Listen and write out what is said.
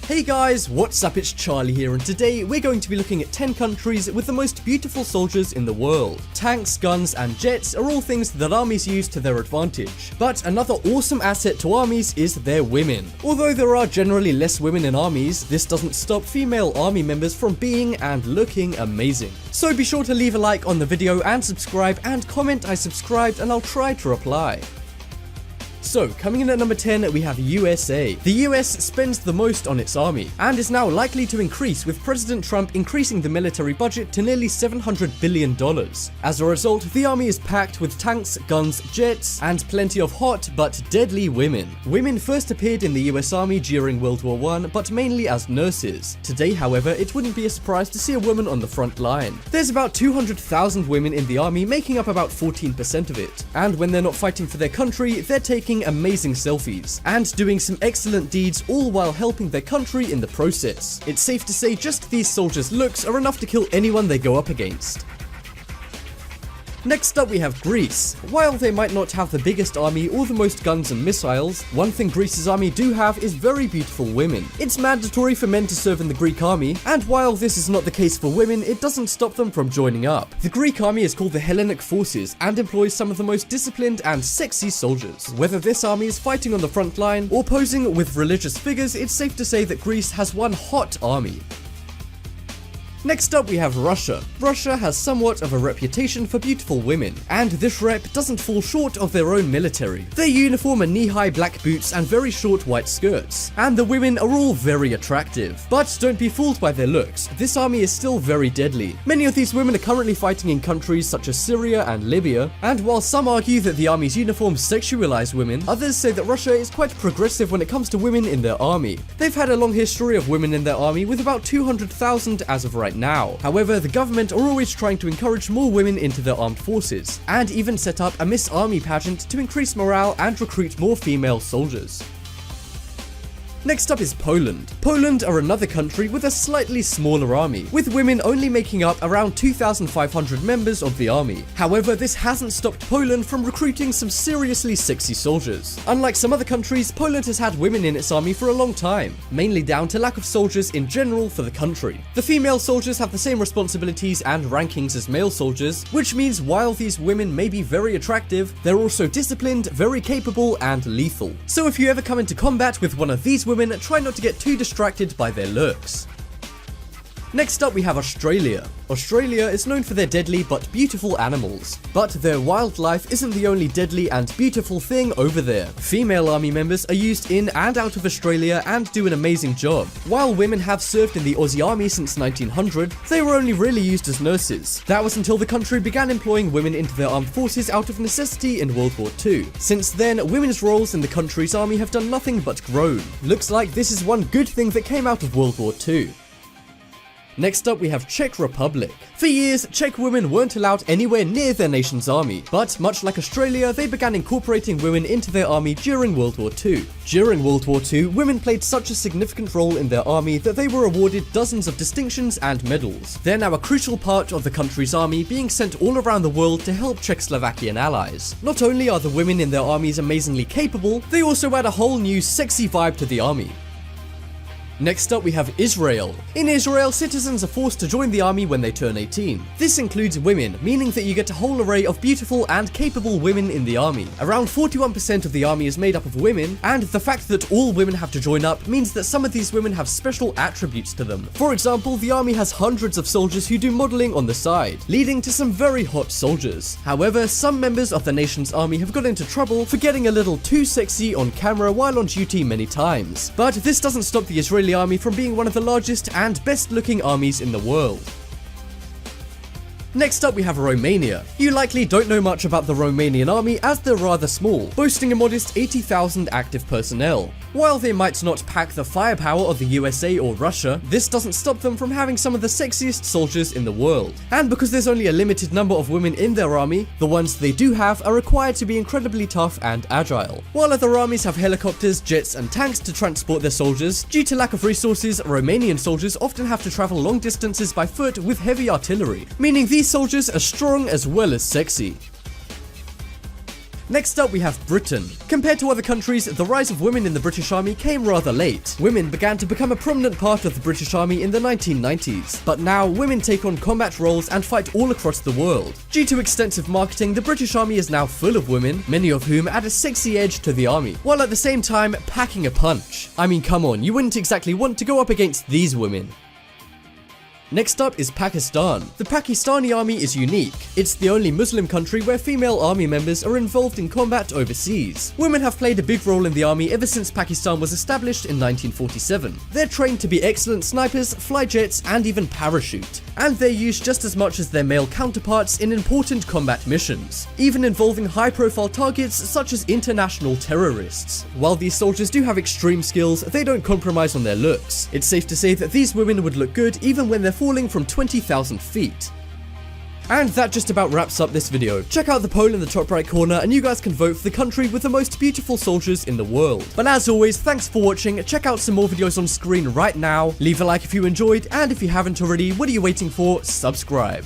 Hey guys, what's up? It's Charlie here, and today we're going to be looking at 10 countries with the most beautiful soldiers in the world. Tanks, guns, and jets are all things that armies use to their advantage. But another awesome asset to armies is their women. Although there are generally less women in armies, this doesn't stop female army members from being and looking amazing. So be sure to leave a like on the video and subscribe, and comment I subscribed and I'll try to reply. So, coming in at number 10, we have USA. The US spends the most on its army, and is now likely to increase with President Trump increasing the military budget to nearly $700 billion. As a result, the army is packed with tanks, guns, jets, and plenty of hot but deadly women. Women first appeared in the US Army during World War I, but mainly as nurses. Today, however, it wouldn't be a surprise to see a woman on the front line. There's about 200,000 women in the army, making up about 14% of it. And when they're not fighting for their country, they're taking amazing selfies and doing some excellent deeds, all while helping their country in the process. It's safe to say just these soldiers' looks are enough to kill anyone they go up against. Next up, we have Greece. While they might not have the biggest army or the most guns and missiles, one thing Greece's army do have is very beautiful women. It's mandatory for men to serve in the Greek army, and while this is not the case for women, it doesn't stop them from joining up. The Greek army is called the Hellenic Forces and employs some of the most disciplined and sexy soldiers. Whether this army is fighting on the front line or posing with religious figures, it's safe to say that Greece has one hot army. Next up, we have Russia. Russia has somewhat of a reputation for beautiful women, and this rep doesn't fall short of their own military. Their uniform are knee-high black boots and very short white skirts, and the women are all very attractive. But don't be fooled by their looks, this army is still very deadly. Many of these women are currently fighting in countries such as Syria and Libya, and while some argue that the army's uniforms sexualize women, others say that Russia is quite progressive when it comes to women in their army. They've had a long history of women in their army, with about 200,000 as of right now. However, the government are always trying to encourage more women into their armed forces, and even set up a Miss Army pageant to increase morale and recruit more female soldiers. Next up is Poland. Poland are another country with a slightly smaller army, with women only making up around 2,500 members of the army. However, this hasn't stopped Poland from recruiting some seriously sexy soldiers. Unlike some other countries, Poland has had women in its army for a long time, mainly down to lack of soldiers in general for the country. The female soldiers have the same responsibilities and rankings as male soldiers, which means while these women may be very attractive, they're also disciplined, very capable, and lethal. So if you ever come into combat with one of these women, try not to get too distracted by their looks. Next up, we have Australia. Australia is known for their deadly but beautiful animals, but their wildlife isn't the only deadly and beautiful thing over there. Female army members are used in and out of Australia and do an amazing job. While women have served in the Aussie Army since 1900, they were only really used as nurses. That was until the country began employing women into their armed forces out of necessity in World War II. Since then, women's roles in the country's army have done nothing but grown. Looks like this is one good thing that came out of World War II. Next up, we have Czech Republic. For years, Czech women weren't allowed anywhere near their nation's army, but much like Australia, they began incorporating women into their army during World War II. During World War II, women played such a significant role in their army that they were awarded dozens of distinctions and medals. They're now a crucial part of the country's army, being sent all around the world to help Czechoslovakian allies. Not only are the women in their armies amazingly capable, they also add a whole new sexy vibe to the army. Next up, we have Israel. In Israel, citizens are forced to join the army when they turn 18. This includes women, meaning that you get a whole array of beautiful and capable women in the army. Around 41% of the army is made up of women, and the fact that all women have to join up means that some of these women have special attributes to them. For example, the army has hundreds of soldiers who do modeling on the side, leading to some very hot soldiers. However, some members of the nation's army have got into trouble for getting a little too sexy on camera while on duty many times. But this doesn't stop the Israeli army from being one of the largest and best looking armies in the world. Next up, we have Romania. You likely don't know much about the Romanian army as they're rather small, boasting a modest 80,000 active personnel. While they might not pack the firepower of the USA or Russia, this doesn't stop them from having some of the sexiest soldiers in the world. And because there's only a limited number of women in their army, the ones they do have are required to be incredibly tough and agile. While other armies have helicopters, jets, and tanks to transport their soldiers, due to lack of resources, Romanian soldiers often have to travel long distances by foot with heavy artillery, meaning these soldiers are strong as well as sexy. Next up we have Britain. Compared to other countries, the rise of women in the British Army came rather late. Women began to become a prominent part of the British Army in the 1990s, but now women take on combat roles and fight all across the world. Due to extensive marketing, the British Army is now full of women, many of whom add a sexy edge to the army, while at the same time packing a punch. I mean, come on, you wouldn't exactly want to go up against these women. Next up is Pakistan. The Pakistani army is unique. It's the only Muslim country where female army members are involved in combat overseas. Women have played a big role in the army ever since Pakistan was established in 1947. They're trained to be excellent snipers, fly jets, and even parachute. And they're used just as much as their male counterparts in important combat missions, even involving high-profile targets such as international terrorists. While these soldiers do have extreme skills, they don't compromise on their looks. It's safe to say that these women would look good even when they're falling from 20,000 feet. And that just about wraps up this video. Check out the poll in the top right corner and you guys can vote for the country with the most beautiful soldiers in the world. But as always, thanks for watching. Check out some more videos on screen right now. Leave a like if you enjoyed, and if you haven't already, what are you waiting for? Subscribe.